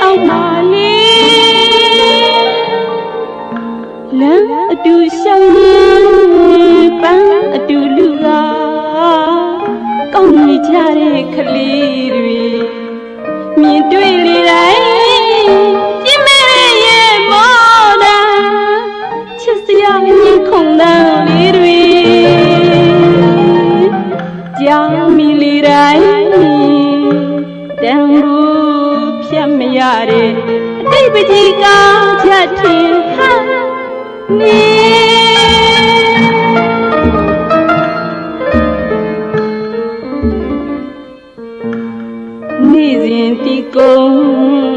အောင်ပါလေလမ်းအတူရှောင်းနေပန်းအတူလူကကောင်းနေကြတဲ့ကလေးတွေမြင်တွေ့လေတိုင်းပြင်းမဲ့ရဲ့မောတာချစ်စရာရင်ခုန်တန်းလေးတွေကြောင်မီလေတိုင်းတန်ဖို့ဖြတ်မရတဲ့အတိတ်ပကြီးကချက်ထင်ဟာနေစဉ်တီကုံ